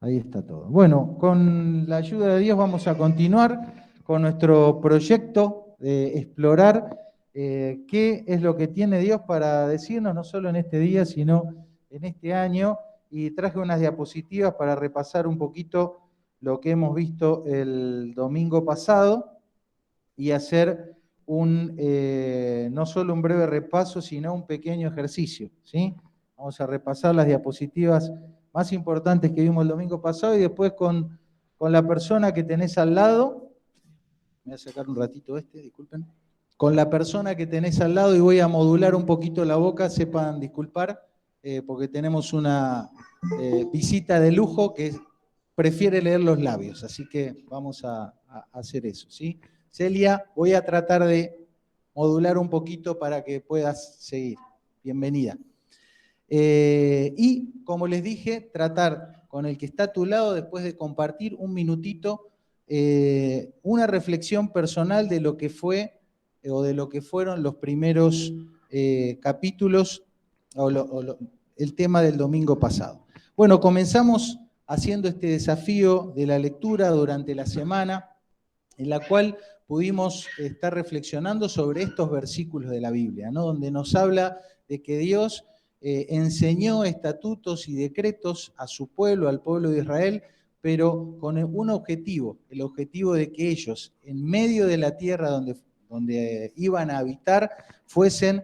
Ahí está todo. Bueno, con la ayuda de Dios vamos a continuar con nuestro proyecto de explorar qué es lo que tiene Dios para decirnos, no solo en este día, sino en este año. Y traje unas diapositivas para repasar un poquito lo que hemos visto el domingo pasado y hacer no solo un breve repaso, sino un pequeño ejercicio, ¿sí? Vamos a repasar las diapositivas más importantes que vimos el domingo pasado y después con la persona que tenés al lado, me voy a sacar un ratito disculpen, con la persona que tenés al lado y voy a modular un poquito la boca, sepan disculpar, porque tenemos una visita de lujo que prefiere leer los labios, así que vamos a hacer eso, ¿sí? Celia, voy a tratar de modular un poquito para que puedas seguir. Bienvenida. Y como les dije, tratar con el que está a tu lado, después de compartir un minutito, una reflexión personal de lo que fue o de lo que fueron los primeros capítulos el tema del domingo pasado. Bueno, comenzamos haciendo este desafío de la lectura durante la semana, en la cual pudimos estar reflexionando sobre estos versículos de la Biblia, ¿no? Donde nos habla de que Dios enseñó estatutos y decretos a su pueblo, al pueblo de Israel, pero con un objetivo, el objetivo de que ellos, en medio de la tierra donde iban a habitar, fuesen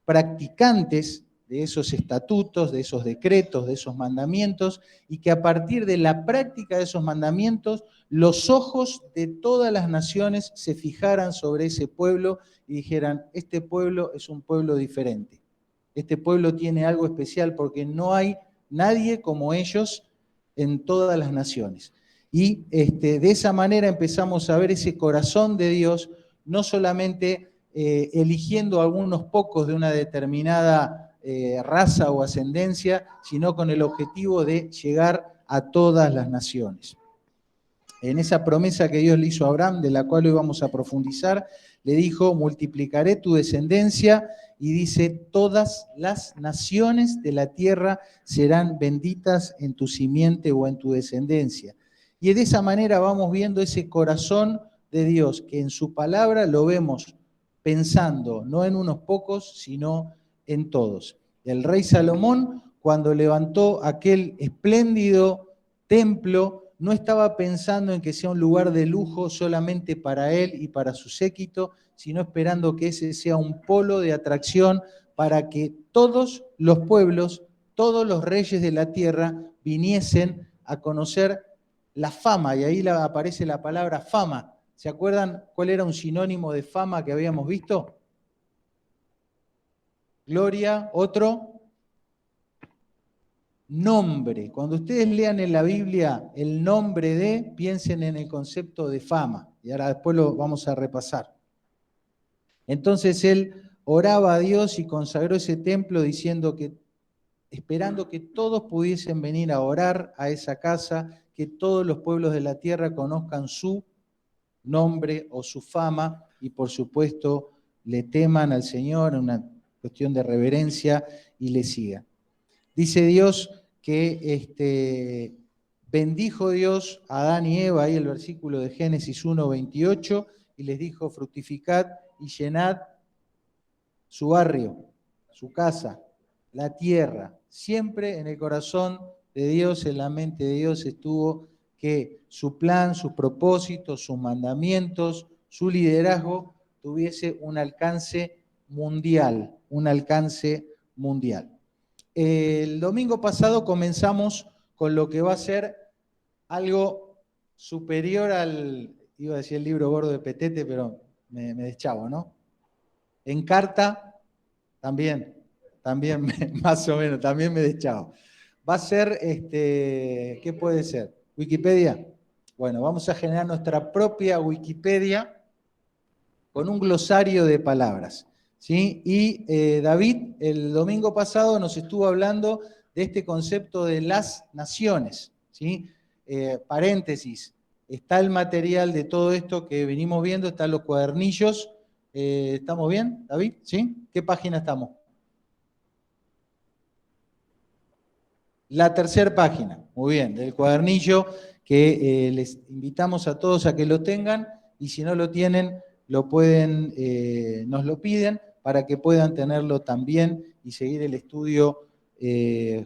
practicantes de esos estatutos, de esos decretos, de esos mandamientos, y que a partir de la práctica de esos mandamientos, los ojos de todas las naciones se fijaran sobre ese pueblo y dijeran, este pueblo es un pueblo diferente. Este pueblo tiene algo especial porque no hay nadie como ellos en todas las naciones. Y de esa manera empezamos a ver ese corazón de Dios, no solamente eligiendo a algunos pocos de una determinada raza o ascendencia, sino con el objetivo de llegar a todas las naciones. En esa promesa que Dios le hizo a Abraham, de la cual hoy vamos a profundizar, le dijo, multiplicaré tu descendencia, y dice, todas las naciones de la tierra serán benditas en tu simiente o en tu descendencia. Y de esa manera vamos viendo ese corazón de Dios, que en su palabra lo vemos pensando, no en unos pocos, sino en todos. El rey Salomón, cuando levantó aquel espléndido templo, no estaba pensando en que sea un lugar de lujo solamente para él y para su séquito, sino esperando que ese sea un polo de atracción para que todos los pueblos, todos los reyes de la tierra viniesen a conocer la fama, y ahí aparece la palabra fama. ¿Se acuerdan cuál era un sinónimo de fama que habíamos visto? Gloria, otro, nombre. Cuando ustedes lean en la Biblia el nombre de, piensen en el concepto de fama. Y ahora después lo vamos a repasar. Entonces él oraba a Dios y consagró ese templo diciendo que, esperando que todos pudiesen venir a orar a esa casa, que todos los pueblos de la tierra conozcan su nombre o su fama y por supuesto le teman al Señor, una cuestión de reverencia, y le sigan. Dice Dios que bendijo Dios a Adán y Eva, ahí el versículo de Génesis 1:28, y les dijo, fructificad y llenad su barrio, su casa, la tierra. Siempre en el corazón de Dios, en la mente de Dios estuvo que su plan, sus propósitos, sus mandamientos, su liderazgo tuviese un alcance mundial, un alcance mundial. El domingo pasado comenzamos con lo que va a ser algo superior iba a decir el libro gordo de Petete, pero me deschavo, ¿no? En carta, también más o menos, también me deschavo. Va a ser, ¿qué puede ser? ¿Wikipedia? Bueno, vamos a generar nuestra propia Wikipedia con un glosario de palabras. ¿Sí? Y David el domingo pasado nos estuvo hablando de este concepto de las naciones. ¿Sí? Paréntesis, está el material de todo esto que venimos viendo, están los cuadernillos. ¿Estamos bien, David? ¿Sí? ¿Qué página estamos? La tercera página, muy bien, del cuadernillo que les invitamos a todos a que lo tengan y si no lo tienen, lo pueden, nos lo piden para que puedan tenerlo también y seguir el estudio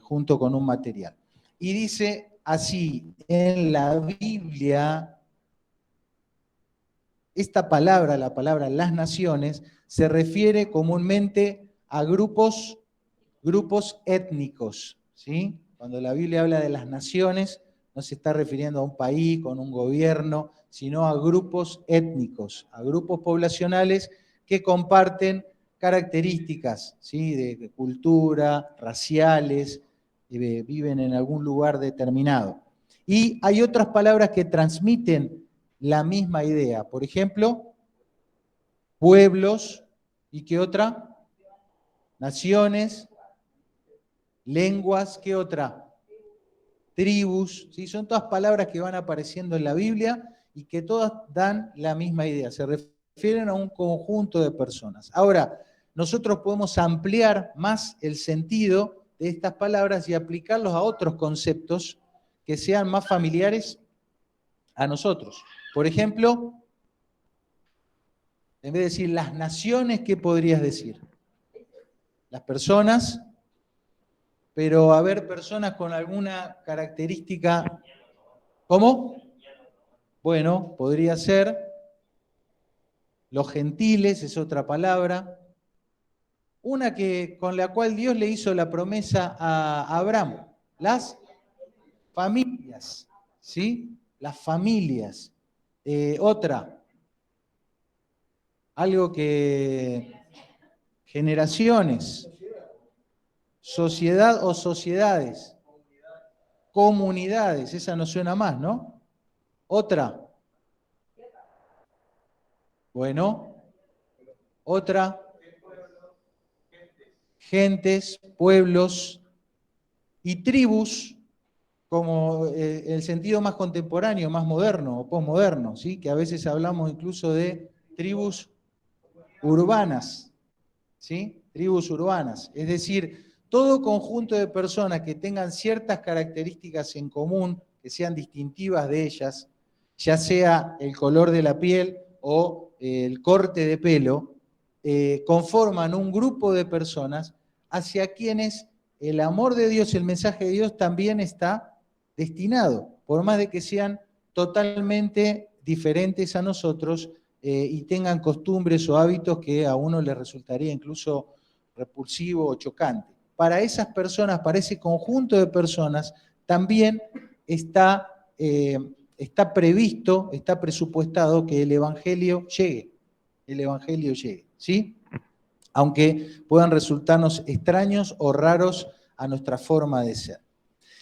junto con un material. Y dice así, en la Biblia, esta palabra, la palabra las naciones, se refiere comúnmente a grupos étnicos, ¿sí? Cuando la Biblia habla de las naciones, no se está refiriendo a un país con un gobierno, sino a grupos étnicos, a grupos poblacionales que comparten características, ¿sí? de cultura, raciales, viven en algún lugar determinado. Y hay otras palabras que transmiten la misma idea. Por ejemplo, pueblos, ¿y qué otra? Naciones, lenguas, ¿qué otra? Tribus, ¿sí? Son todas palabras que van apareciendo en la Biblia y que todas dan la misma idea, se refieren a un conjunto de personas. Ahora, nosotros podemos ampliar más el sentido de estas palabras y aplicarlos a otros conceptos que sean más familiares a nosotros. Por ejemplo, en vez de decir las naciones, ¿qué podrías decir? Las personas, pero a ver, personas con alguna característica. ¿Cómo? Bueno, podría ser los gentiles, es otra palabra. Una con la cual Dios le hizo la promesa a Abraham, las familias, ¿sí? Las familias. Otra, algo que generaciones, sociedad o sociedades, comunidades, esa no suena más, ¿no? Otra, bueno, otra, gentes, pueblos y tribus, como el sentido más contemporáneo, más moderno o posmoderno, ¿sí? Que a veces hablamos incluso de tribus urbanas, ¿sí? Tribus urbanas, es decir, todo conjunto de personas que tengan ciertas características en común, que sean distintivas de ellas, ya sea el color de la piel o el corte de pelo, conforman un grupo de personas hacia quienes el amor de Dios, el mensaje de Dios también está destinado, por más de que sean totalmente diferentes a nosotros y tengan costumbres o hábitos que a uno le resultaría incluso repulsivo o chocante. Para esas personas, para ese conjunto de personas, también está previsto, está presupuestado que el Evangelio llegue, ¿sí? Aunque puedan resultarnos extraños o raros a nuestra forma de ser.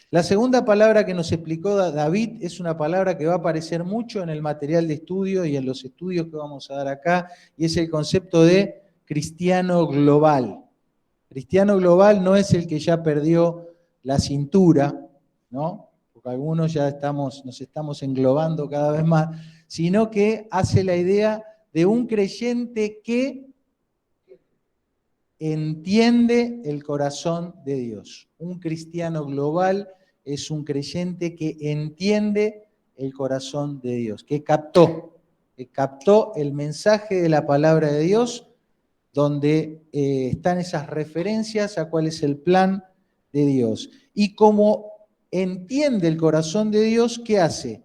La segunda palabra que nos explicó David es una palabra que va a aparecer mucho en el material de estudio y en los estudios que vamos a dar acá, y es el concepto de cristiano global. Cristiano global no es el que ya perdió la cintura, ¿no? Porque algunos ya nos estamos englobando cada vez más, sino que hace la idea de un creyente que entiende el corazón de Dios. Un cristiano global es un creyente que entiende el corazón de Dios, que captó el mensaje de la palabra de Dios, donde están esas referencias a cuál es el plan de Dios. Y como entiende el corazón de Dios, ¿qué hace?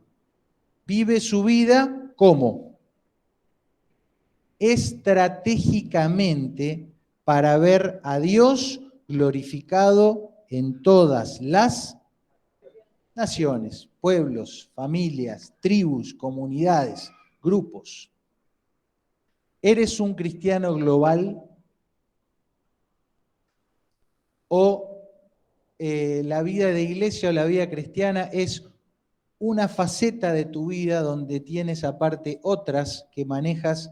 Vive su vida ¿cómo? Estratégicamente para ver a Dios glorificado en todas las naciones, pueblos, familias, tribus, comunidades, grupos. ¿Eres un cristiano global? ¿O la vida de iglesia o la vida cristiana es una faceta de tu vida donde tienes aparte otras que manejas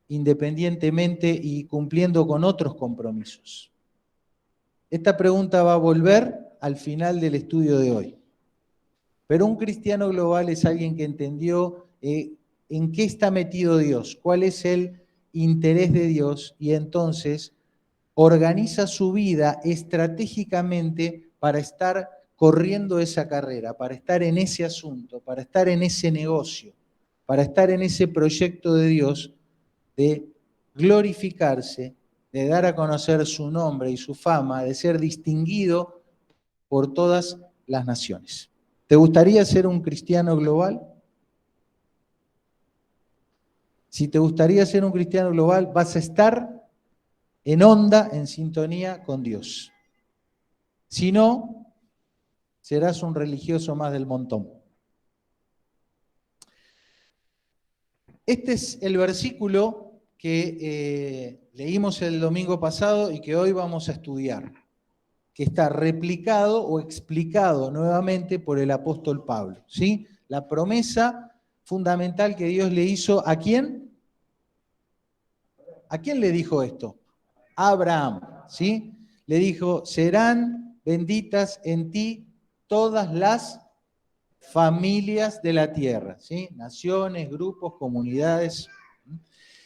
independientemente y cumpliendo con otros compromisos? Esta pregunta va a volver al final del estudio de hoy. Pero un cristiano global es alguien que entendió en qué está metido Dios, cuál es el interés de Dios, y entonces organiza su vida estratégicamente para estar corriendo esa carrera, para estar en ese asunto, para estar en ese negocio, para estar en ese proyecto de Dios de glorificarse, de dar a conocer su nombre y su fama, de ser distinguido por todas las naciones. ¿Te gustaría ser un cristiano global? Si te gustaría ser un cristiano global, vas a estar en onda, en sintonía con Dios. Si no, serás un religioso más del montón. Este es el versículo que leímos el domingo pasado y que hoy vamos a estudiar, que está replicado o explicado nuevamente por el apóstol Pablo, ¿sí? La promesa fundamental que Dios le hizo, ¿a quién? ¿A quién le dijo esto? A Abraham, ¿sí? Le dijo, serán benditas en ti todas las familias de la tierra, ¿sí? Naciones, grupos, comunidades.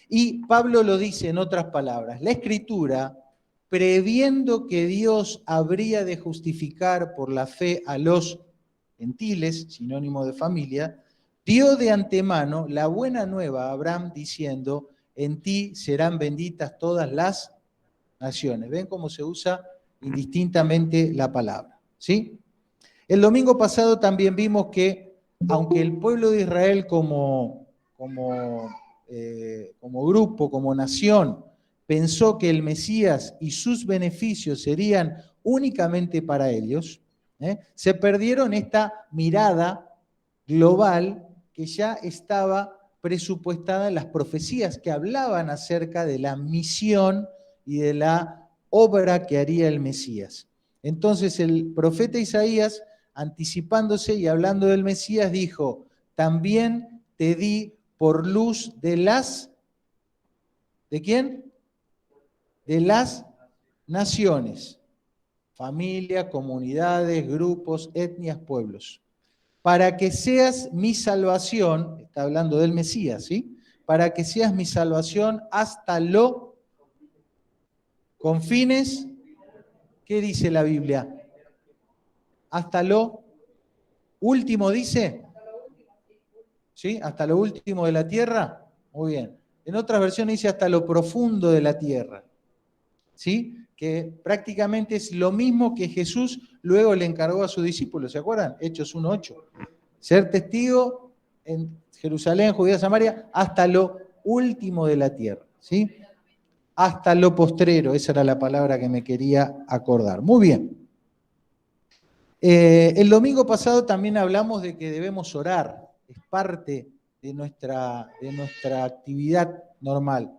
Y Pablo lo dice en otras palabras, la Escritura, previendo que Dios habría de justificar por la fe a los gentiles, sinónimo de familia, dio de antemano la buena nueva a Abraham diciendo, en ti serán benditas todas las naciones. ¿Ven cómo se usa indistintamente la palabra? ¿Sí? El domingo pasado también vimos que, aunque el pueblo de Israel como grupo, como nación, pensó que el Mesías y sus beneficios serían únicamente para ellos, se perdieron esta mirada global que ya estaba presupuestada en las profecías que hablaban acerca de la misión y de la obra que haría el Mesías. Entonces el profeta Isaías, anticipándose y hablando del Mesías, dijo, también te di por luz de las, ¿de quién? De las naciones, familia, comunidades, grupos, etnias, pueblos, para que seas mi salvación, está hablando del Mesías, ¿sí? Para que seas mi salvación hasta lo confines, ¿qué dice la Biblia? Hasta lo último dice, ¿sí? Hasta lo último de la tierra, muy bien. En otras versiones dice hasta lo profundo de la tierra, ¿sí? Que prácticamente es lo mismo que Jesús luego le encargó a sus discípulos, ¿se acuerdan? Hechos 1:8. Ser testigo en Jerusalén, Judea, Samaria, hasta lo último de la tierra, ¿sí? Hasta lo postrero, esa era la palabra que me quería acordar. Muy bien. El domingo pasado también hablamos de que debemos orar, es parte de nuestra actividad normal.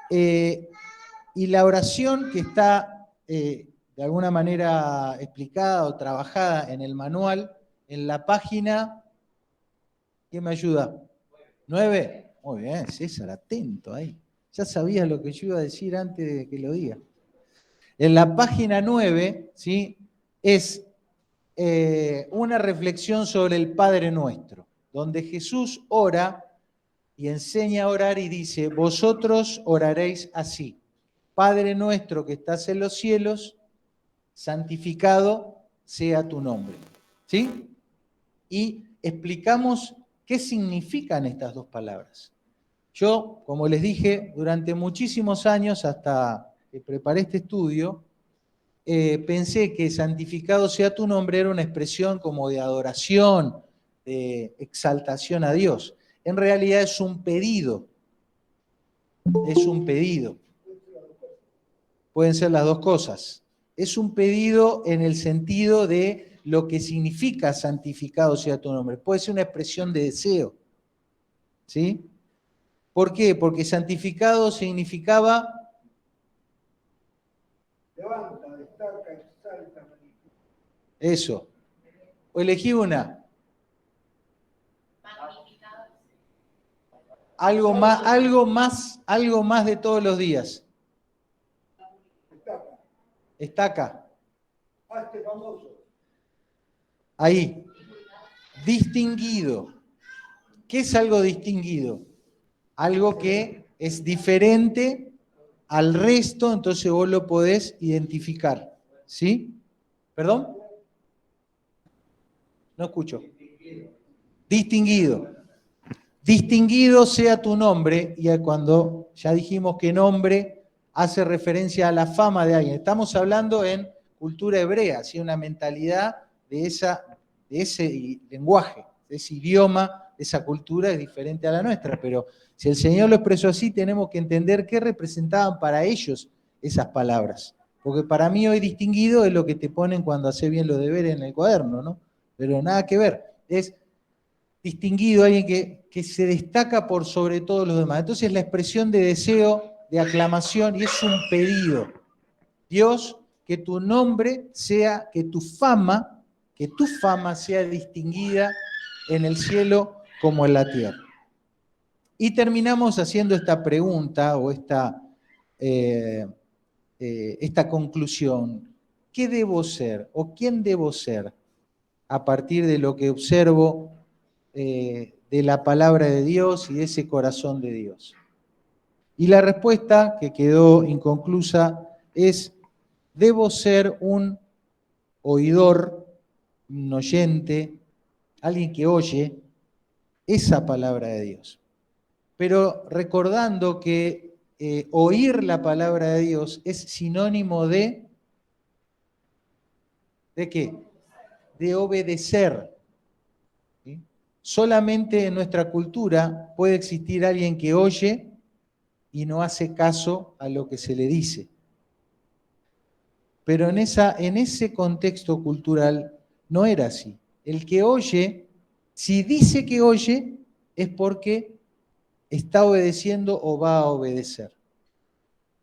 Y la oración que está de alguna manera explicada o trabajada en el manual, en la página, ¿quién me ayuda? 9. Muy bien, César, atento ahí. Ya sabías lo que yo iba a decir antes de que lo diga. En la página 9, ¿sí? Es una reflexión sobre el Padre Nuestro, donde Jesús ora y enseña a orar y dice, vosotros oraréis así. Padre nuestro que estás en los cielos, santificado sea tu nombre. ¿Sí? Y explicamos qué significan estas dos palabras. Yo, como les dije, durante muchísimos años, hasta que preparé este estudio, pensé que santificado sea tu nombre era una expresión como de adoración, de exaltación a Dios. En realidad es un pedido. Es un pedido. Pueden ser las dos cosas. Es un pedido en el sentido de lo que significa santificado sea tu nombre. Puede ser una expresión de deseo. ¿Sí? ¿Por qué? Porque santificado significaba... Levanta, destaca, exalta, magnifica. Eso. O elegí una. Algo más de todos los días. Estaca. Hazte famoso. Ahí. Distinguido. ¿Qué es algo distinguido? Algo que es diferente al resto, entonces vos lo podés identificar. ¿Sí? ¿Perdón? No escucho. Distinguido. Distinguido sea tu nombre, y cuando ya dijimos que nombre hace referencia a la fama de alguien. Estamos hablando en cultura hebrea, ¿sí? Una mentalidad de ese lenguaje, de ese idioma, de esa cultura es diferente a la nuestra, pero si el Señor lo expresó así, tenemos que entender qué representaban para ellos esas palabras. Porque para mí hoy distinguido es lo que te ponen cuando haces bien los deberes en el cuaderno, ¿no? Pero nada que ver, es distinguido, alguien que se destaca por sobre todos los demás. Entonces la expresión de deseo, de aclamación, y es un pedido. Dios, que tu nombre sea, que tu fama sea distinguida en el cielo como en la tierra. Y terminamos haciendo esta pregunta o esta conclusión. ¿Qué debo ser o quién debo ser a partir de lo que observo de la palabra de Dios y de ese corazón de Dios? Y la respuesta, que quedó inconclusa, es: debo ser un oidor, un oyente, alguien que oye esa palabra de Dios. Pero recordando que oír la palabra de Dios es sinónimo ¿de qué? De obedecer. ¿Sí? Solamente en nuestra cultura puede existir alguien que oye y no hace caso a lo que se le dice. Pero en ese contexto cultural no era así. El que oye, si dice que oye, es porque está obedeciendo o va a obedecer.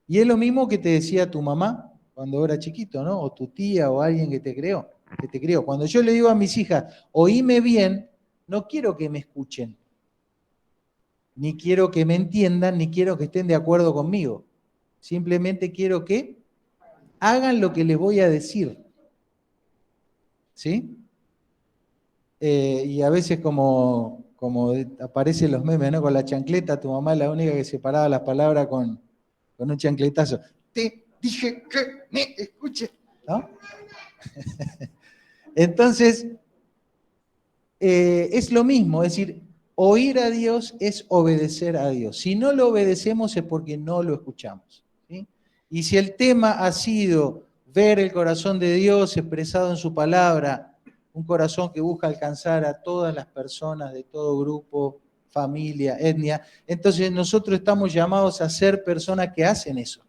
Y es lo mismo que te decía tu mamá cuando era chiquito, ¿no? O tu tía o alguien que te crió. Cuando yo le digo a mis hijas, oíme bien, no quiero que me escuchen, ni quiero que me entiendan, ni quiero que estén de acuerdo conmigo. Simplemente quiero que hagan lo que les voy a decir. ¿Sí? Y a veces como aparecen los memes, ¿no? Con la chancleta, tu mamá es la única que separaba las palabras con un chancletazo. Te dije que me escuche, ¿no? Entonces, es lo mismo, es decir, oír a Dios es obedecer a Dios. Si no lo obedecemos es porque no lo escuchamos. ¿Sí? Y si el tema ha sido ver el corazón de Dios expresado en su palabra, un corazón que busca alcanzar a todas las personas de todo grupo, familia, etnia, entonces nosotros estamos llamados a ser personas que hacen eso,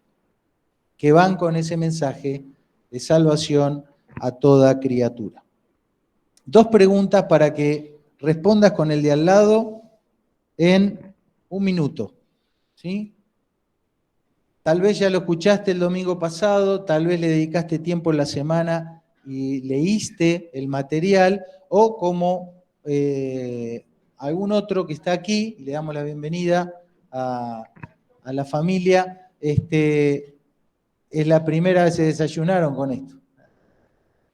que van con ese mensaje de salvación a toda criatura. Dos preguntas para que respondas con el de al lado en un minuto. ¿Sí? Tal vez ya lo escuchaste el domingo pasado, tal vez le dedicaste tiempo en la semana y leíste el material, o como algún otro que está aquí, y le damos la bienvenida a la familia, es la primera vez que se desayunaron con esto.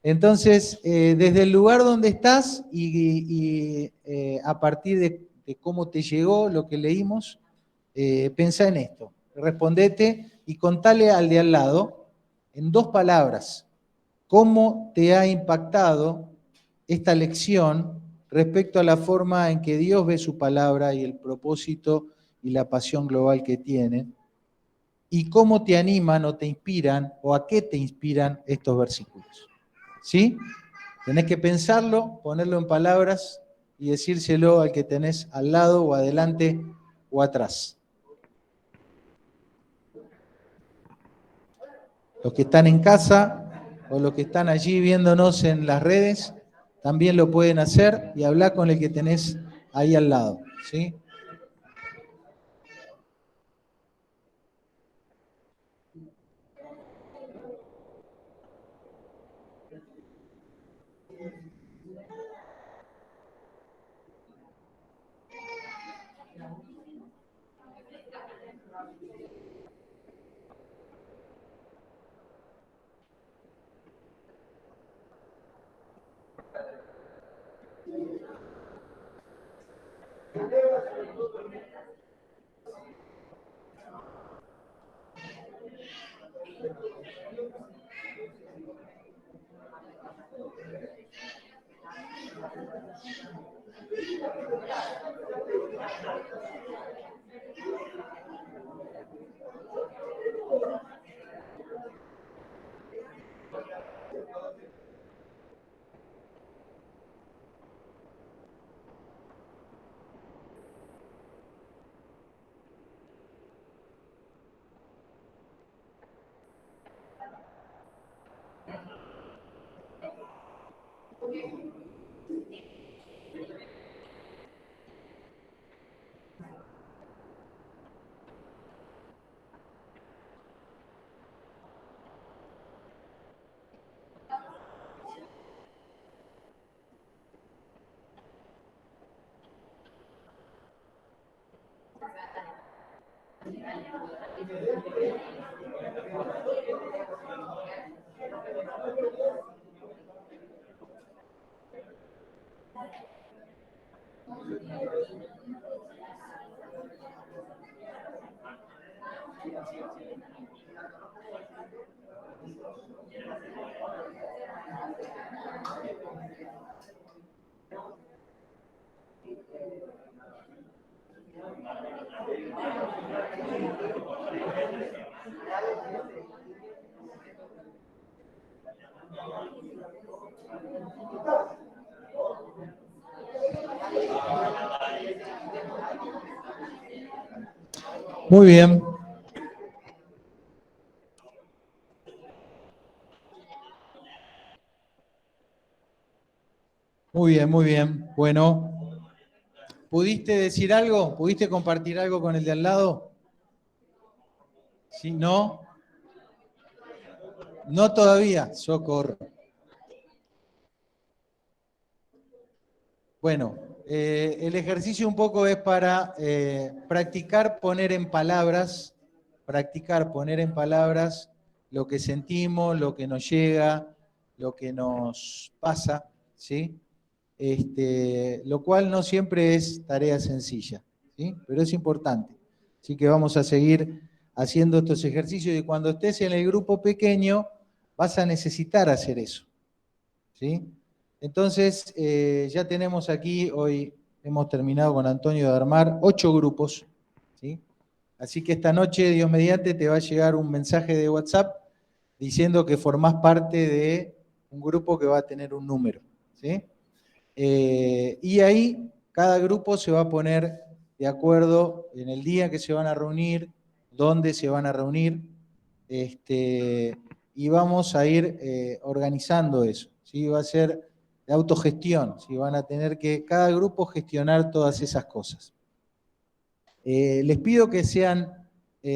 Entonces, desde el lugar donde estás y a partir de cómo te llegó lo que leímos, pensá en esto, respondete y contale al de al lado, en dos palabras, cómo te ha impactado esta lección respecto a la forma en que Dios ve su palabra y el propósito y la pasión global que tiene, y cómo te animan o te inspiran o a qué te inspiran estos versículos. ¿Sí? Tenés que pensarlo, ponerlo en palabras y decírselo al que tenés al lado o adelante o atrás. Los que están en casa o los que están allí viéndonos en las redes, también lo pueden hacer y hablar con el que tenés ahí al lado. ¿Sí? Muy bien. Muy bien, muy bien. Bueno, ¿pudiste decir algo? ¿Pudiste compartir algo con el de al lado? ¿Sí? ¿No? No todavía. Socorro. Bueno, el ejercicio un poco es para practicar poner en palabras lo que sentimos, lo que nos llega, lo que nos pasa, ¿sí? Lo cual no siempre es tarea sencilla, ¿sí? Pero es importante. Así que vamos a seguir haciendo estos ejercicios y cuando estés en el grupo pequeño vas a necesitar hacer eso, ¿sí? Entonces, ya tenemos aquí, hoy hemos terminado con Antonio de armar 8 grupos, ¿sí? Así que esta noche, Dios mediante, te va a llegar un mensaje de WhatsApp diciendo que formás parte de un grupo que va a tener un número, ¿sí? Y ahí cada grupo se va a poner de acuerdo en el día que se van a reunir, dónde se van a reunir, y vamos a ir organizando eso, ¿sí? Va a ser de autogestión, ¿sí? Van a tener que cada grupo gestionar todas esas cosas. Les pido que sean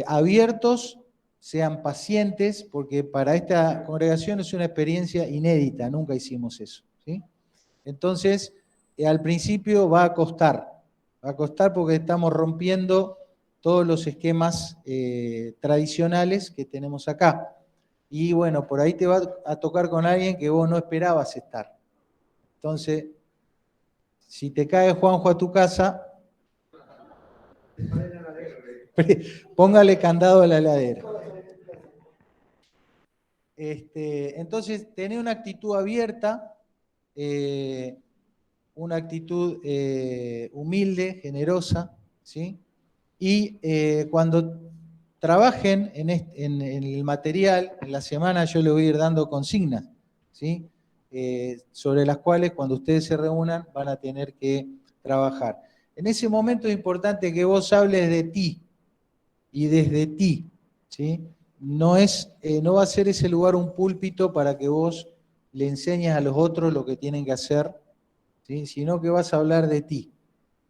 abiertos, sean pacientes, porque para esta congregación es una experiencia inédita, nunca hicimos eso, ¿sí? Entonces, al principio va a costar porque estamos rompiendo todos los esquemas tradicionales que tenemos acá. Y bueno, por ahí te va a tocar con alguien que vos no esperabas estar. Entonces, si te cae Juanjo a tu casa, póngale candado a la heladera. Entonces, tener una actitud abierta, una actitud humilde, generosa, ¿sí? Y cuando trabajen en el material, en la semana yo les voy a ir dando consignas, ¿sí? Sobre las cuales cuando ustedes se reúnan van a tener que trabajar. En ese momento es importante que vos hables de ti y desde ti, ¿sí? No va a ser ese lugar un púlpito para que vos le enseñes a los otros lo que tienen que hacer, ¿sí? Sino que vas a hablar de ti.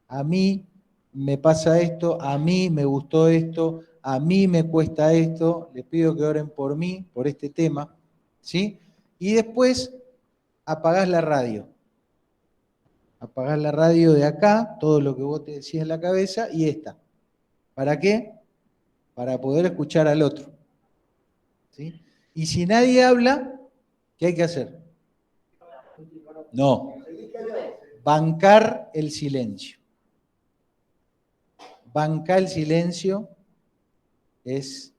A mí me pasa esto, a mí me gustó esto, a mí me cuesta esto, les pido que oren por mí, por este tema, ¿sí? Y después apagás la radio. Apagás la radio de acá, todo lo que vos te decís en la cabeza, y esta. ¿Para qué? Para poder escuchar al otro, ¿sí? Y si nadie habla, ¿qué hay que hacer? No, bancar el silencio. Bancar el silencio es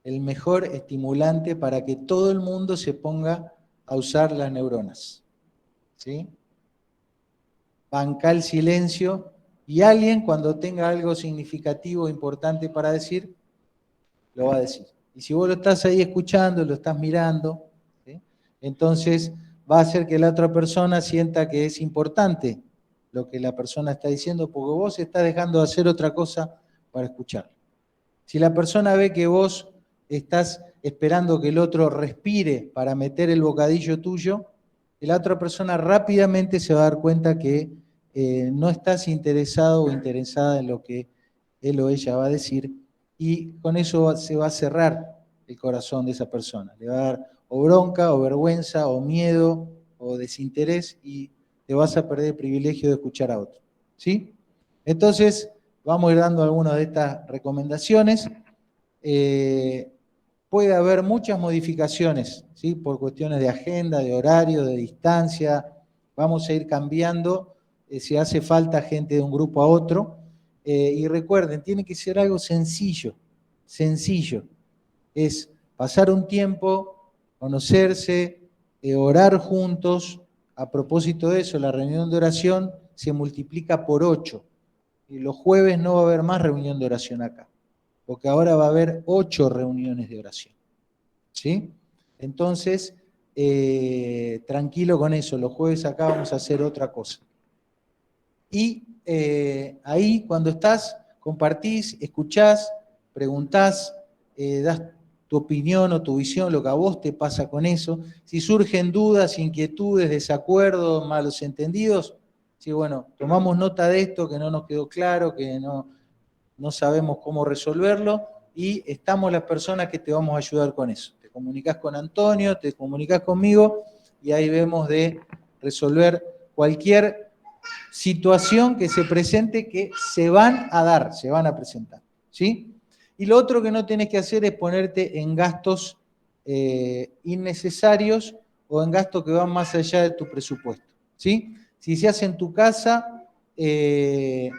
el mejor estimulante para que todo el mundo se ponga a usar las neuronas, ¿sí? bancá el silencio y alguien cuando tenga algo significativo, importante para decir, lo va a decir. Y si vos lo estás ahí escuchando, lo estás mirando, ¿sí? Entonces va a hacer que la otra persona sienta que es importante lo que la persona está diciendo, porque vos estás dejando de hacer otra cosa para escuchar. Si la persona ve que vos estás esperando que el otro respire para meter el bocadillo tuyo, la otra persona rápidamente se va a dar cuenta que no estás interesado o interesada en lo que él o ella va a decir, y con eso se va a cerrar el corazón de esa persona. Le va a dar o bronca, o vergüenza, o miedo, o desinterés, y te vas a perder el privilegio de escuchar a otro. ¿Sí? Entonces, vamos a ir dando algunas de estas recomendaciones. Puede haber muchas modificaciones, ¿sí? Por cuestiones de agenda, de horario, de distancia. Vamos a ir cambiando si hace falta gente de un grupo a otro. Y recuerden, tiene que ser algo sencillo, sencillo. Es pasar un tiempo, conocerse, orar juntos. A propósito de eso, la reunión de oración se multiplica por 8. Y los jueves no va a haber más reunión de oración acá, porque ahora va a haber 8 reuniones de oración. ¿Sí? Entonces, tranquilo con eso, los jueves acá vamos a hacer otra cosa. Y ahí cuando estás, compartís, escuchás, preguntás, das tu opinión o tu visión, lo que a vos te pasa con eso. Si surgen dudas, inquietudes, desacuerdos, malos entendidos, sí, bueno, tomamos nota de esto que no nos quedó claro, que no sabemos cómo resolverlo, y estamos las personas que te vamos a ayudar con eso. Te comunicás con Antonio, te comunicás conmigo, y ahí vemos de resolver cualquier situación que se presente, que se van a dar, se van a presentar. ¿Sí? Y lo otro que no tenés que hacer es ponerte en gastos innecesarios o en gastos que van más allá de tu presupuesto. ¿Sí? Si se hace en tu casa y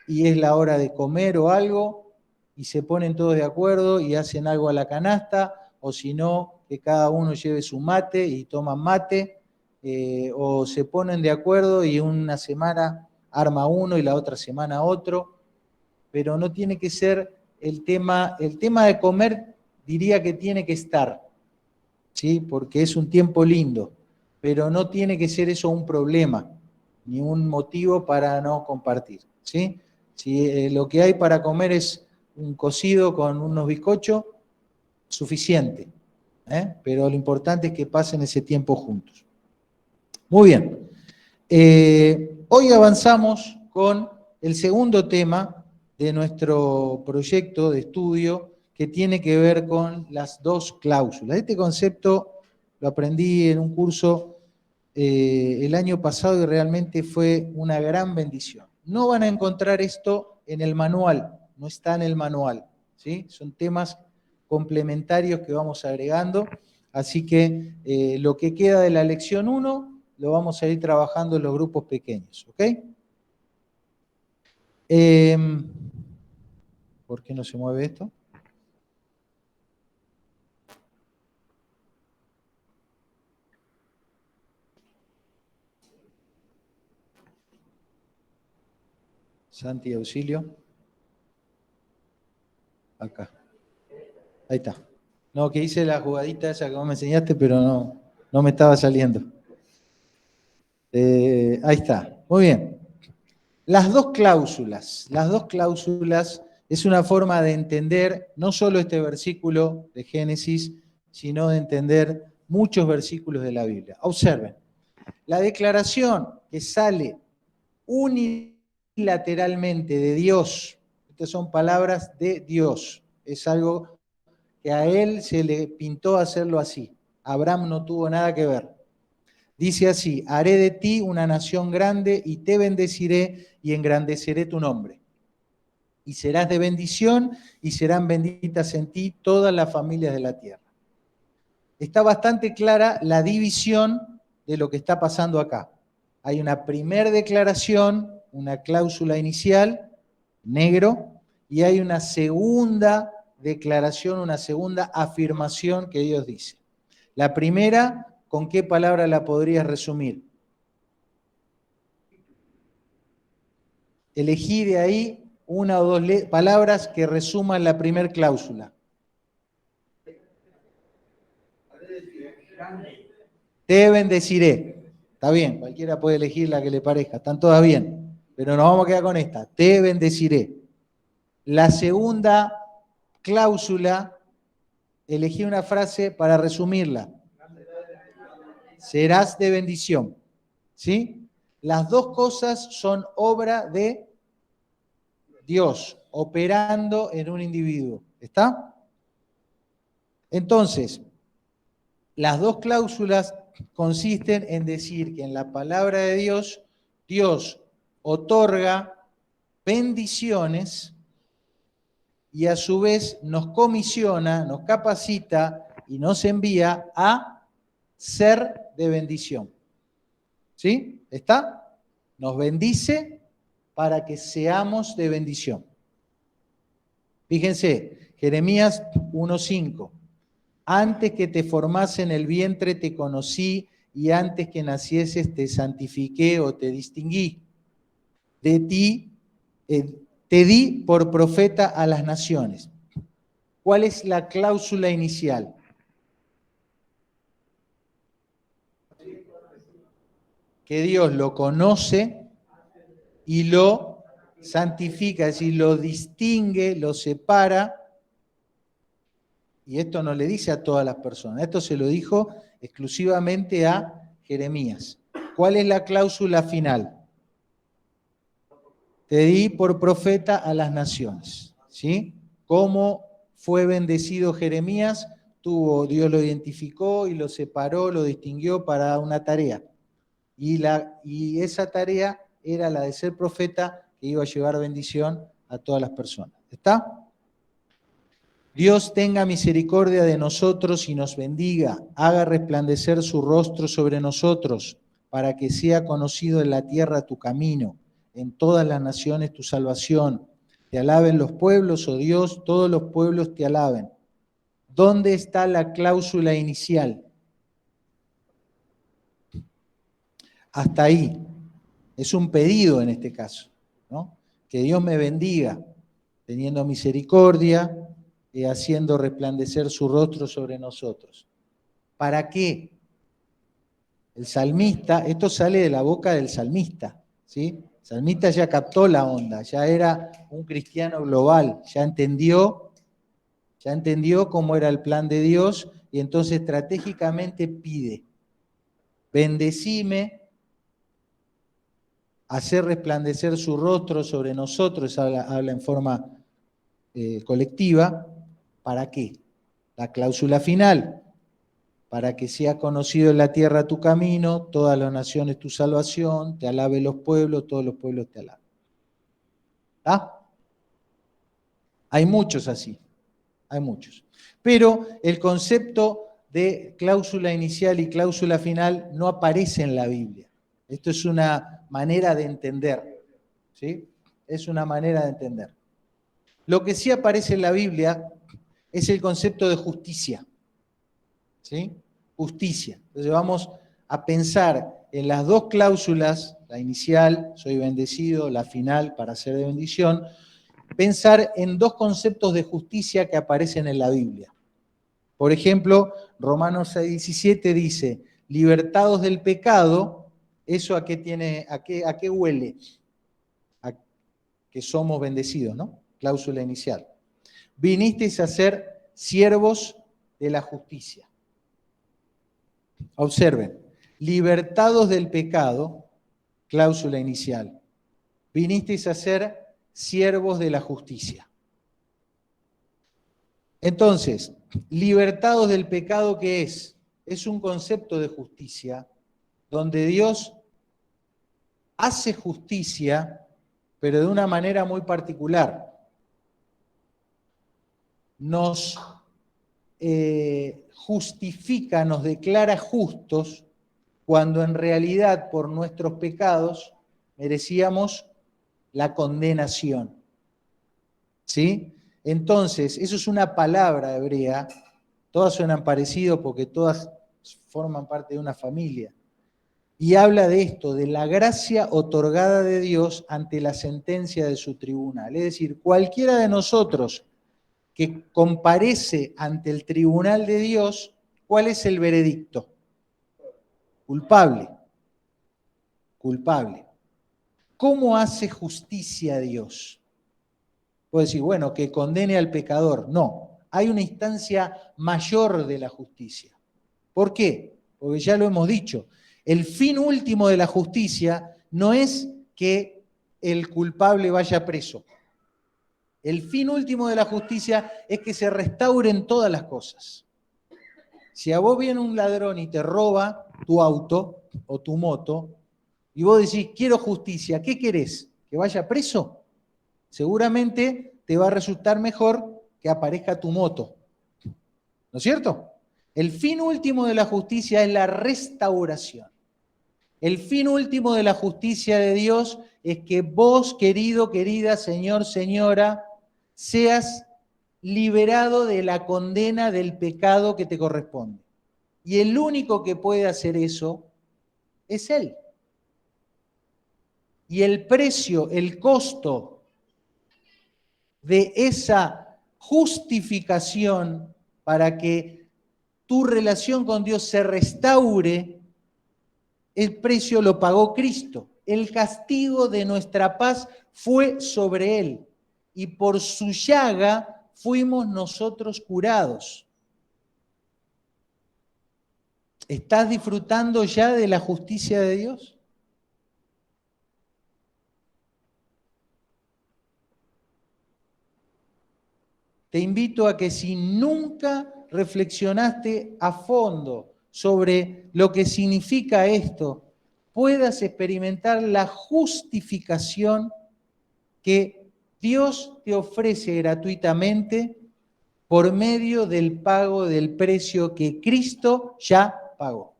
es la hora de comer o algo, y se ponen todos de acuerdo y hacen algo a la canasta, o si no, que cada uno lleve su mate y toman mate, o se ponen de acuerdo y una semana arma uno y la otra semana otro, pero no tiene que ser el tema de comer, diría que tiene que estar, ¿sí? Porque es un tiempo lindo, pero no tiene que ser eso un problema, ni un motivo para no compartir, ¿sí? Si lo que hay para comer es un cocido con unos bizcochos, suficiente, pero lo importante es que pasen ese tiempo juntos. Muy bien. Hoy avanzamos con el segundo tema de nuestro proyecto de estudio, que tiene que ver con las dos cláusulas. Este concepto lo aprendí en un curso el año pasado y realmente fue una gran bendición. No van a encontrar esto en el manual, no está en el manual, ¿sí? Son temas complementarios que vamos agregando, así que lo que queda de la lección 1 lo vamos a ir trabajando en los grupos pequeños, ¿ok? ¿Por qué no se mueve esto? Santi, auxilio. Acá. Ahí está. No, que hice la jugadita esa que vos me enseñaste, pero no me estaba saliendo. Ahí está. Muy bien. Las dos cláusulas es una forma de entender no solo este versículo de Génesis, sino de entender muchos versículos de la Biblia. Observen, la declaración que sale unilateralmente de Dios, estas son palabras de Dios, es algo que a él se le pintó hacerlo así. Abraham no tuvo nada que ver. Dice así: haré de ti una nación grande y te bendeciré y engrandeceré tu nombre. Y serás de bendición y serán benditas en ti todas las familias de la tierra. Está bastante clara la división de lo que está pasando acá. Hay una primera declaración, una cláusula inicial, negro, y hay una segunda declaración, una segunda afirmación que Dios dice. La primera, ¿con qué palabra la podrías resumir? elegí de ahí una o dos palabras que resuman la primer cláusula. Te bendeciré. Está bien, cualquiera puede elegir la que le parezca, están todas bien. Pero nos vamos a quedar con esta. Te bendeciré. La segunda cláusula, elegí una frase para resumirla. Serás de bendición. ¿Sí? Las dos cosas son obra de Dios, operando en un individuo. ¿Está? Entonces, las dos cláusulas consisten en decir que en la palabra de Dios, Dios otorga bendiciones y a su vez nos comisiona, nos capacita y nos envía a ser de bendición. ¿Sí? ¿Está? Nos bendice para que seamos de bendición. Fíjense, Jeremías 1:5. Antes que te formase en el vientre te conocí y antes que nacieses te santifiqué o te distinguí. De ti te di por profeta a las naciones. ¿Cuál es la cláusula inicial? Que Dios lo conoce y lo santifica, es decir, lo distingue, lo separa. Y esto no le dice a todas las personas, esto se lo dijo exclusivamente a Jeremías. ¿Cuál es la cláusula final? Te di por profeta a las naciones. ¿Sí? ¿Cómo fue bendecido Jeremías? Dios lo identificó y lo separó, lo distinguió para una tarea. Y esa tarea era la de ser profeta que iba a llevar bendición a todas las personas. ¿Está? Dios tenga misericordia de nosotros y nos bendiga, haga resplandecer su rostro sobre nosotros, para que sea conocido en la tierra tu camino, en todas las naciones tu salvación. Te alaben los pueblos, oh Dios, todos los pueblos te alaben. ¿Dónde está la cláusula inicial? Hasta ahí. Es un pedido en este caso, ¿no? Que Dios me bendiga, teniendo misericordia, haciendo resplandecer su rostro sobre nosotros. ¿Para qué? El salmista, esto sale de la boca del salmista, ¿sí? El salmista ya captó la onda, ya era un cristiano global, ya entendió cómo era el plan de Dios y entonces estratégicamente pide, bendecime, hacer resplandecer su rostro sobre nosotros, habla en forma colectiva. ¿Para qué? La cláusula final, para que sea conocido en la tierra tu camino, todas las naciones tu salvación, te alaben los pueblos, todos los pueblos te alaben. ¿Ah? Hay muchos así, hay muchos. Pero el concepto de cláusula inicial y cláusula final no aparece en la Biblia. Esto es una manera de entender, ¿sí? Es una manera de entender. Lo que sí aparece en la Biblia es el concepto de justicia, ¿sí? Justicia. Entonces vamos a pensar en las dos cláusulas, la inicial, soy bendecido, la final, para ser de bendición, pensar en dos conceptos de justicia que aparecen en la Biblia. Por ejemplo, Romanos 6:17 dice, libertados del pecado, ¿eso a qué huele? A que somos bendecidos, ¿no? Cláusula inicial. Vinisteis a ser siervos de la justicia. Observen, libertados del pecado, cláusula inicial. Vinisteis a ser siervos de la justicia. Entonces, libertados del pecado, ¿qué es? Es un concepto de justicia donde Dios hace justicia, pero de una manera muy particular. Nos justifica, nos declara justos, cuando en realidad por nuestros pecados merecíamos la condenación. ¿Sí? Entonces, eso es una palabra hebrea, todas suenan parecido porque todas forman parte de una familia. y habla de esto, de la gracia otorgada de Dios ante la sentencia de su tribunal. Es decir, cualquiera de nosotros que comparece ante el tribunal de Dios, ¿cuál es el veredicto? Culpable. Culpable. ¿Cómo hace justicia Dios? Puede decir, bueno, que condene al pecador. No, hay una instancia mayor de la justicia. ¿Por qué? Porque ya lo hemos dicho. El fin último de la justicia no es que el culpable vaya preso. El fin último de la justicia es que se restauren todas las cosas. Si a vos viene un ladrón y te roba tu auto o tu moto, y vos decís, quiero justicia, ¿qué querés? ¿Que vaya preso? Seguramente te va a resultar mejor que aparezca tu moto. ¿No es cierto? El fin último de la justicia es la restauración. El fin último de la justicia de Dios es que vos, querido, querida, señor, señora, seas liberado de la condena del pecado que te corresponde. Y el único que puede hacer eso es Él. Y el precio, el costo de esa justificación para que tu relación con Dios se restaure, el precio lo pagó Cristo. El castigo de nuestra paz fue sobre Él. Y por su llaga fuimos nosotros curados. ¿Estás disfrutando ya de la justicia de Dios? Te invito a que si nunca reflexionaste a fondo sobre lo que significa esto, puedas experimentar la justificación que Dios te ofrece gratuitamente por medio del pago del precio que Cristo ya pagó.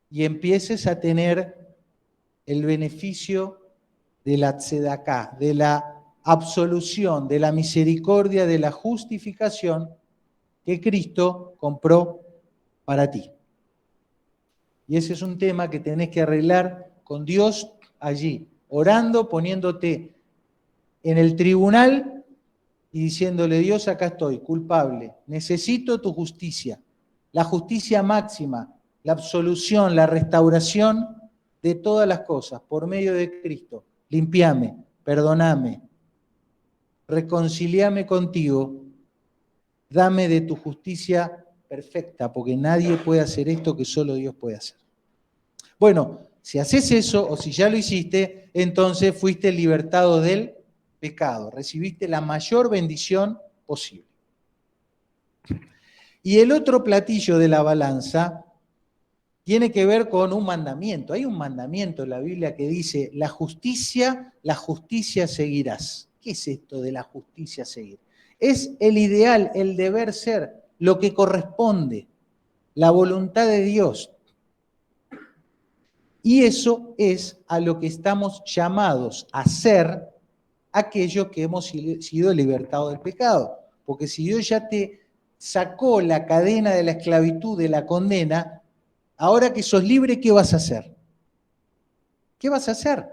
Y empieces a tener el beneficio de la tzedaká, de la absolución, de la misericordia, de la justificación que Cristo compró para ti. Y ese es un tema que tenés que arreglar con Dios allí, orando, poniéndote en el tribunal y diciéndole, Dios, acá estoy, culpable, necesito tu justicia, la justicia máxima, la absolución, la restauración de todas las cosas por medio de Cristo. Limpiame, perdoname, reconciliame contigo, dame de tu justicia perfecta, porque nadie puede hacer esto que solo Dios puede hacer. Bueno, si haces eso, o si ya lo hiciste, entonces fuiste libertado del pecado, recibiste la mayor bendición posible. Y el otro platillo de la balanza tiene que ver con un mandamiento. Hay un mandamiento en la Biblia que dice, la justicia seguirás. ¿Qué es esto de la justicia seguir? Es el ideal, el deber ser, lo que corresponde, la voluntad de Dios. Y eso es a lo que estamos llamados a ser aquellos que hemos sido libertados del pecado. Porque si Dios ya te sacó la cadena de la esclavitud, de la condena, ahora que sos libre, ¿qué vas a hacer? ¿Qué vas a hacer?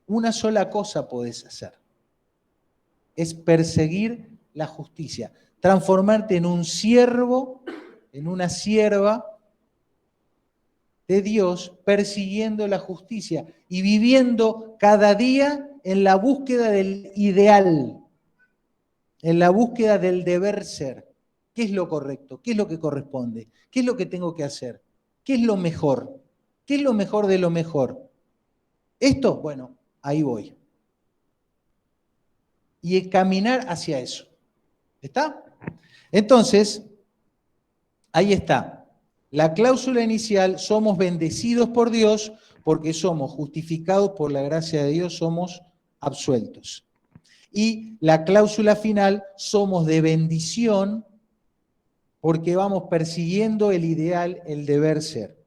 Una sola cosa podés hacer. Es perseguir la justicia. Transformarte en un siervo, en una sierva de Dios, persiguiendo la justicia y viviendo cada día en la búsqueda del ideal, en la búsqueda del deber ser. ¿Qué es lo correcto? ¿Qué es lo que corresponde? ¿Qué es lo que tengo que hacer? ¿Qué es lo mejor? ¿Qué es lo mejor de lo mejor? Esto, bueno, ahí voy. Y caminar hacia eso. ¿Está? Entonces, ahí está. La cláusula inicial, somos bendecidos por Dios porque somos justificados por la gracia de Dios, somos absueltos. Y la cláusula final, somos de bendición porque vamos persiguiendo el ideal, el deber ser.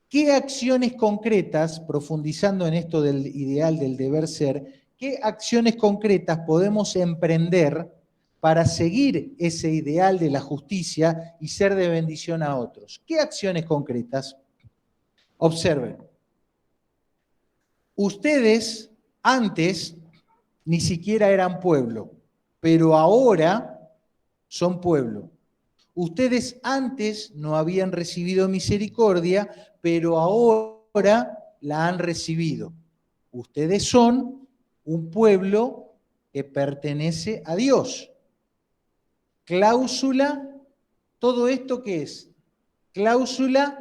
¿Qué acciones concretas, profundizando en esto del ideal, del deber ser, qué acciones concretas podemos emprender para seguir ese ideal de la justicia y ser de bendición a otros. ¿Qué acciones concretas? Observen. Ustedes antes ni siquiera eran pueblo, pero ahora son pueblo. Ustedes antes no habían recibido misericordia, pero ahora la han recibido. Ustedes son un pueblo que pertenece a Dios. Cláusula, ¿todo esto qué es? Cláusula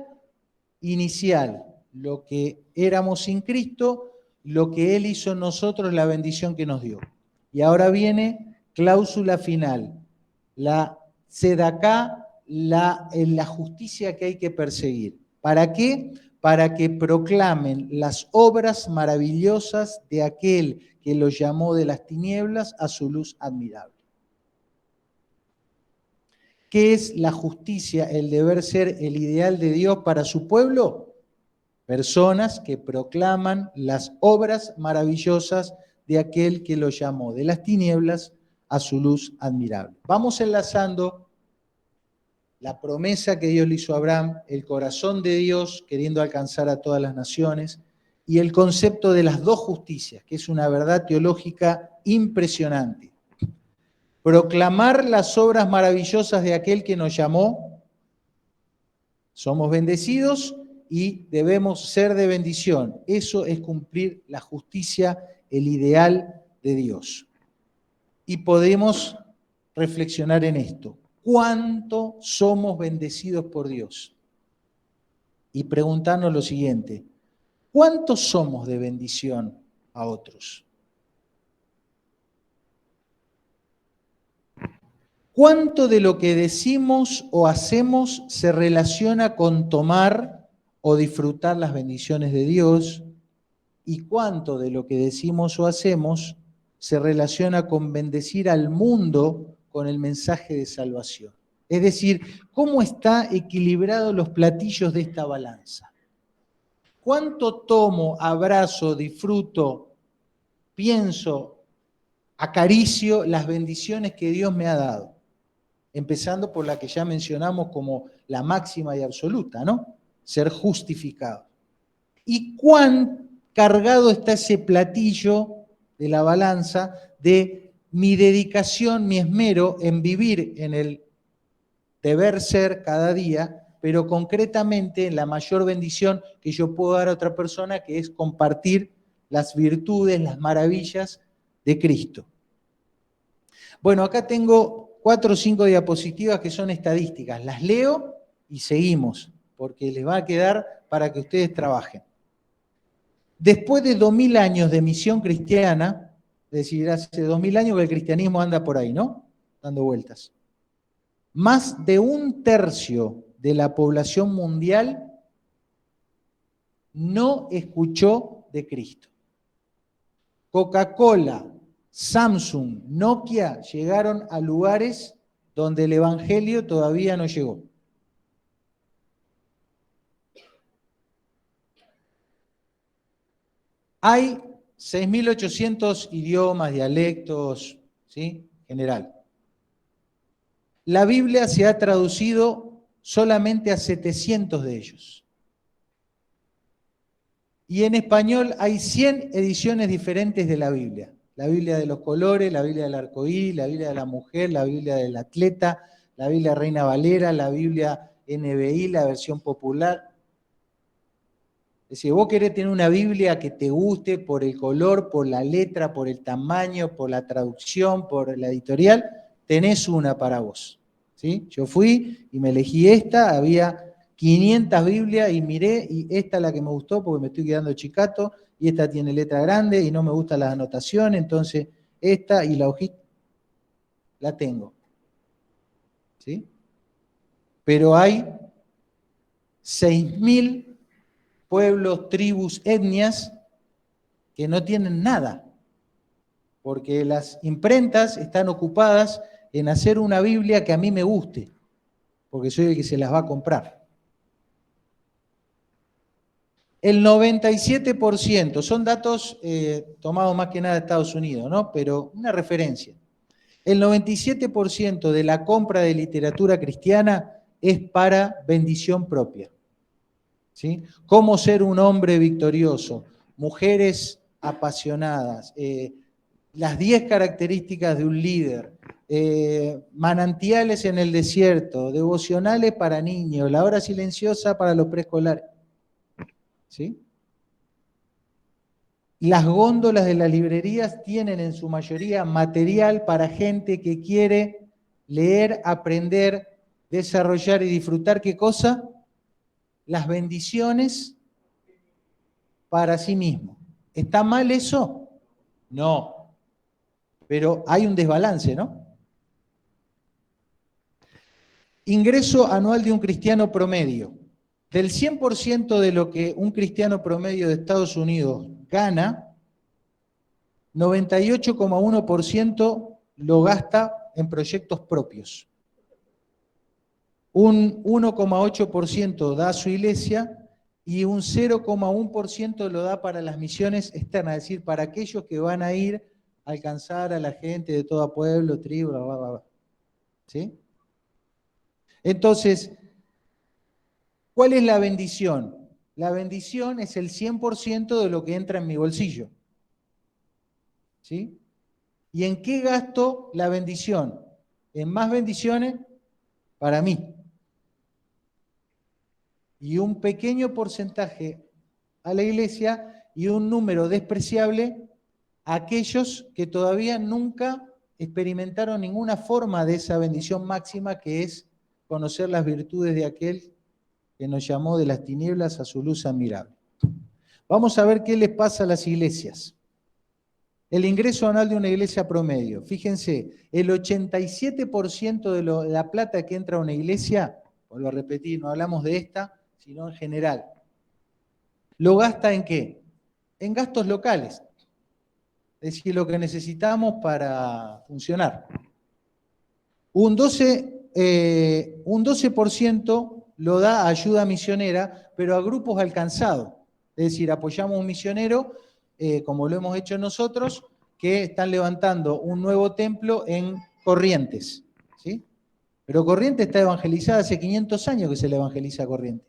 inicial, lo que éramos sin Cristo, lo que Él hizo en nosotros, la bendición que nos dio. Y ahora viene cláusula final, la tzedaká, la justicia que hay que perseguir. ¿Para qué? Para que proclamen las obras maravillosas de aquel que los llamó de las tinieblas a su luz admirable. ¿Qué es la justicia, el deber ser, el ideal de Dios para su pueblo? Personas que proclaman las obras maravillosas de aquel que los llamó de las tinieblas a su luz admirable. Vamos enlazando la promesa que Dios le hizo a Abraham, el corazón de Dios queriendo alcanzar a todas las naciones y el concepto de las dos justicias, que es una verdad teológica impresionante. Proclamar las obras maravillosas de aquel que nos llamó, somos bendecidos y debemos ser de bendición. Eso es cumplir la justicia, el ideal de Dios. Y podemos reflexionar en esto. ¿Cuánto somos bendecidos por Dios? Y preguntarnos lo siguiente, ¿cuánto somos de bendición a otros? ¿Cuánto de lo que decimos o hacemos se relaciona con tomar o disfrutar las bendiciones de Dios? ¿Y cuánto de lo que decimos o hacemos se relaciona con bendecir al mundo con el mensaje de salvación? Es decir, ¿cómo están equilibrados los platillos de esta balanza? ¿Cuánto tomo, abrazo, disfruto, pienso, acaricio las bendiciones que Dios me ha dado? Empezando por la que ya mencionamos como la máxima y absoluta, ¿no? Ser justificado. ¿Y cuán cargado está ese platillo de la balanza de mi dedicación, mi esmero en vivir en el deber ser cada día, pero concretamente en la mayor bendición que yo puedo dar a otra persona, que es compartir las virtudes, las maravillas de Cristo? Bueno, acá tengo 4 o 5 diapositivas que son estadísticas. Las leo y seguimos, porque les va a quedar para que ustedes trabajen. Después de 2000 años de misión cristiana, es decir, hace 2000 años que el cristianismo anda por ahí, ¿no? Dando vueltas. Más de 1/3 de la población mundial no escuchó de Cristo. Coca-Cola, Samsung, Nokia llegaron a lugares donde el evangelio todavía no llegó. Hay 6.800 idiomas, dialectos, ¿sí? General. La Biblia se ha traducido solamente a 700 de ellos. Y en español hay 100 ediciones diferentes de la Biblia. La Biblia de los colores, la Biblia del arcoíris, la Biblia de la mujer, la Biblia del atleta, la Biblia Reina Valera, la Biblia NBI, la versión popular. Es decir, vos querés tener una Biblia que te guste por el color, por la letra, por el tamaño, por la traducción, por la editorial, tenés una para vos. ¿Sí? Yo fui y me elegí esta, había 500 Biblias y miré, y esta es la que me gustó porque me estoy quedando chicato, y esta tiene letra grande y no me gustan las anotaciones, entonces esta y la hojita la tengo. ¿Sí? Pero hay 6.000 pueblos, tribus, etnias que no tienen nada, porque las imprentas están ocupadas en hacer una Biblia que a mí me guste, porque soy el que se las va a comprar. El 97%, son datos tomados más que nada de Estados Unidos, ¿no? Pero una referencia. El 97% de la compra de literatura cristiana es para bendición propia. ¿Sí? Cómo ser un hombre victorioso, mujeres apasionadas, las 10 características de un líder, manantiales en el desierto, devocionales para niños, la hora silenciosa para los preescolares. ¿Sí? Las góndolas de las librerías tienen en su mayoría material para gente que quiere leer, aprender, desarrollar y disfrutar. ¿Qué cosa? Las bendiciones para sí mismo. ¿Está mal eso? No. Pero hay un desbalance, ¿no? Ingreso anual de un cristiano promedio. Del 100% de lo que un cristiano promedio de Estados Unidos gana, 98,1% lo gasta en proyectos propios. Un 1,8% da a su iglesia y un 0,1% lo da para las misiones externas, es decir, para aquellos que van a ir a alcanzar a la gente de todo pueblo, tribu, bla, bla, bla. ¿Sí? Entonces, ¿cuál es la bendición? La bendición es el 100% de lo que entra en mi bolsillo. ¿Sí? ¿Y en qué gasto la bendición? En más bendiciones para mí. Y un pequeño porcentaje a la iglesia y un número despreciable a aquellos que todavía nunca experimentaron ninguna forma de esa bendición máxima que es conocer las virtudes de aquel que nos llamó de las tinieblas a su luz admirable. Vamos a ver qué les pasa a las iglesias. El ingreso anual de una iglesia promedio. Fíjense, el 87% de la plata que entra a una iglesia, vuelvo a repetir, no hablamos de esta, sino en general, ¿lo gasta en qué? En gastos locales. Es decir, lo que necesitamos para funcionar. Un 12% lo da a ayuda misionera, pero a grupos alcanzados. Es decir, apoyamos a un misionero, como lo hemos hecho nosotros, que están levantando un nuevo templo en Corrientes. ¿Sí? Pero Corrientes está evangelizada hace 500 años que se le evangeliza a Corrientes.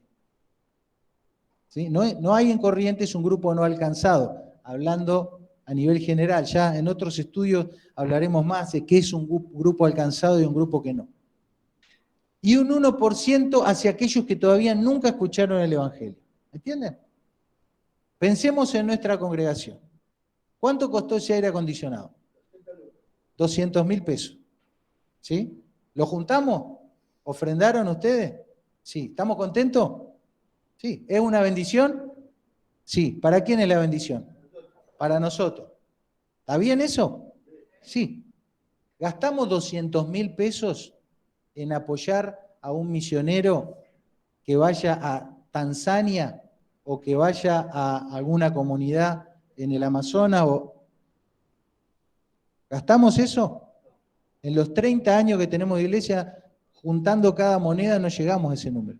¿Sí? No hay en Corrientes un grupo no alcanzado, hablando a nivel general. Ya en otros estudios hablaremos más de qué es un grupo alcanzado y un grupo que no. Y un 1% hacia aquellos que todavía nunca escucharon el Evangelio. ¿Entienden? Pensemos en nuestra congregación. ¿Cuánto costó ese aire acondicionado? 200.000 pesos. ¿Sí? ¿Lo juntamos? ¿Ofrendaron ustedes? Sí. ¿Estamos contentos? Sí. ¿Es una bendición? Sí. ¿Para quién es la bendición? Para nosotros. ¿Está bien eso? Sí. ¿Gastamos 200.000 pesos en apoyar a un misionero que vaya a Tanzania o que vaya a alguna comunidad en el Amazonas? ¿Gastamos eso? En los 30 años que tenemos de iglesia, juntando cada moneda, no llegamos a ese número.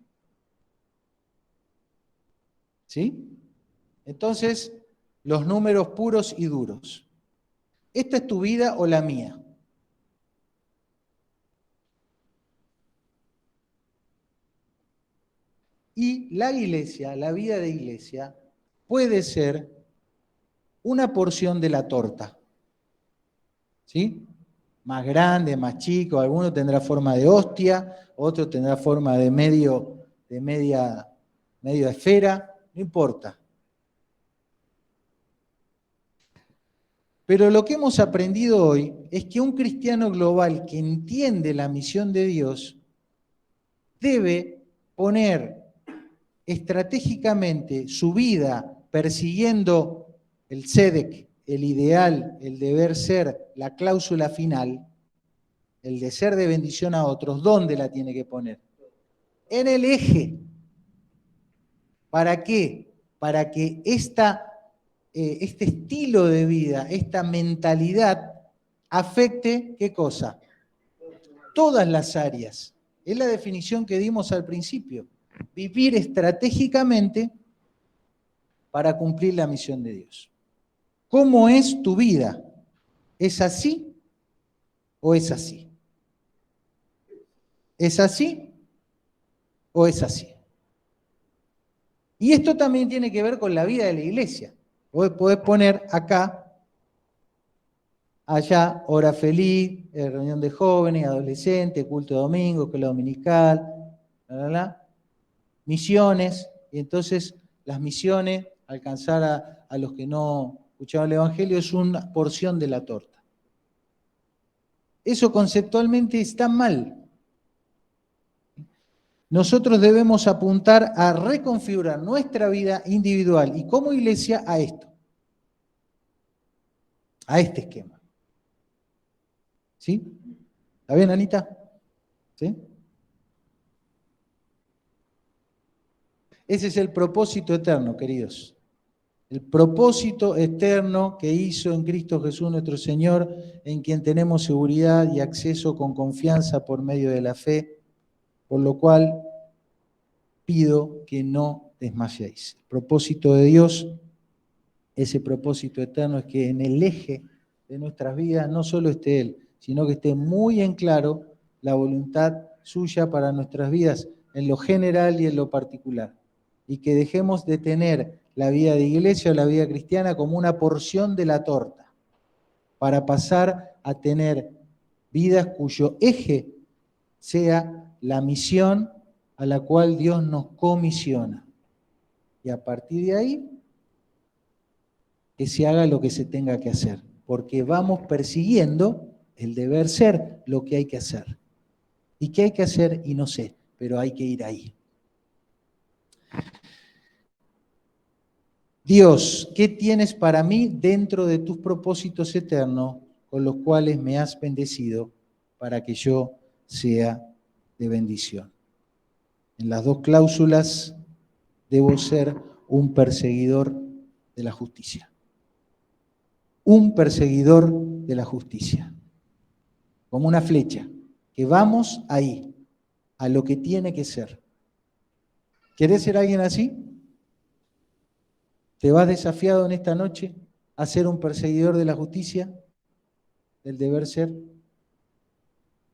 ¿Sí? Entonces, los números puros y duros. ¿Esta es tu vida o la mía? Y la iglesia, la vida de iglesia, puede ser una porción de la torta. ¿Sí? Más grande, más chico, alguno tendrá forma de hostia, otro tendrá forma de media esfera, no importa. Pero lo que hemos aprendido hoy es que un cristiano global que entiende la misión de Dios debe poner estratégicamente su vida persiguiendo el tzedek, el ideal, el deber ser, la cláusula final, el de ser de bendición a otros. ¿Dónde la tiene que poner? En el eje. ¿Para qué? Para que este estilo de vida, esta mentalidad, afecte, ¿qué cosa? Todas las áreas. Es la definición que dimos al principio. Vivir estratégicamente para cumplir la misión de Dios. ¿Cómo es tu vida? ¿Es así o es así? ¿Es así o es así? Y esto también tiene que ver con la vida de la iglesia. Vos podés poner acá, allá, hora feliz, reunión de jóvenes, adolescentes, culto de domingo, escuela dominical, misiones, y entonces las misiones, alcanzar a los que no escuchaban el Evangelio, es una porción de la torta. Eso conceptualmente está mal. Nosotros debemos apuntar a reconfigurar nuestra vida individual y como iglesia a esto, a este esquema. ¿Sí? ¿Está bien, Anita? ¿Sí? Ese es el propósito eterno, queridos. El propósito eterno que hizo en Cristo Jesús nuestro Señor, en quien tenemos seguridad y acceso con confianza por medio de la fe, por lo cual pido que no desmayéis. El propósito de Dios, ese propósito eterno, es que en el eje de nuestras vidas no solo esté Él, sino que esté muy en claro la voluntad suya para nuestras vidas, en lo general y en lo particular. Y que dejemos de tener la vida de iglesia o la vida cristiana como una porción de la torta, para pasar a tener vidas cuyo eje sea la misión a la cual Dios nos comisiona. Y a partir de ahí, que se haga lo que se tenga que hacer, porque vamos persiguiendo el deber ser, lo que hay que hacer. ¿Y qué hay que hacer? Y no sé, pero hay que ir ahí. Dios, ¿qué tienes para mí dentro de tus propósitos eternos con los cuales me has bendecido para que yo sea de bendición? En las dos cláusulas debo ser un perseguidor de la justicia. Un perseguidor de la justicia. Como una flecha, que vamos ahí, a lo que tiene que ser. ¿Querés ser alguien así? ¿Te vas desafiado en esta noche a ser un perseguidor de la justicia, del deber ser?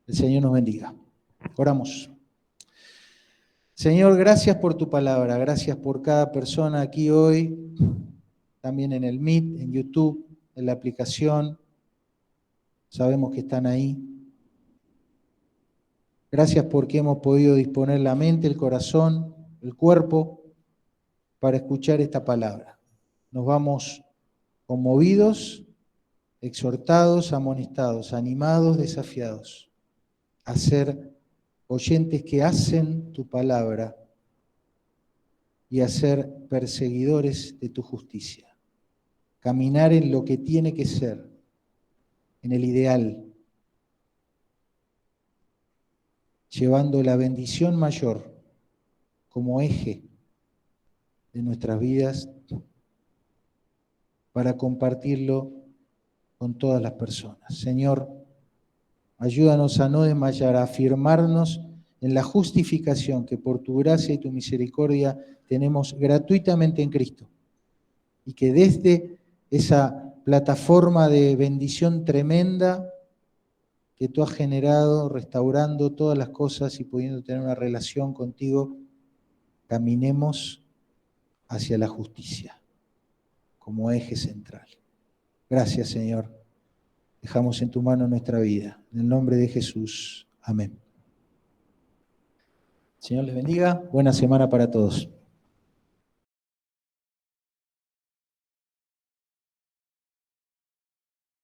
El Señor nos bendiga. Oramos. Señor, gracias por tu palabra, gracias por cada persona aquí hoy, también en el Meet, en YouTube, en la aplicación. Sabemos que están ahí. Gracias porque hemos podido disponer la mente, el corazón, el cuerpo para escuchar esta palabra. Nos vamos conmovidos, exhortados, amonestados, animados, desafiados a ser oyentes que hacen tu palabra y a ser perseguidores de tu justicia. Caminar en lo que tiene que ser, en el ideal, llevando la bendición mayor como eje de nuestras vidas para compartirlo con todas las personas. Señor, ayúdanos a no desmayar, a afirmarnos en la justificación que por tu gracia y tu misericordia tenemos gratuitamente en Cristo. Y que desde esa plataforma de bendición tremenda que tú has generado, restaurando todas las cosas y pudiendo tener una relación contigo, caminemos hacia la justicia como eje central. Gracias, Señor. Dejamos en tu mano nuestra vida. En el nombre de Jesús. Amén. Señor les bendiga. Buena semana para todos.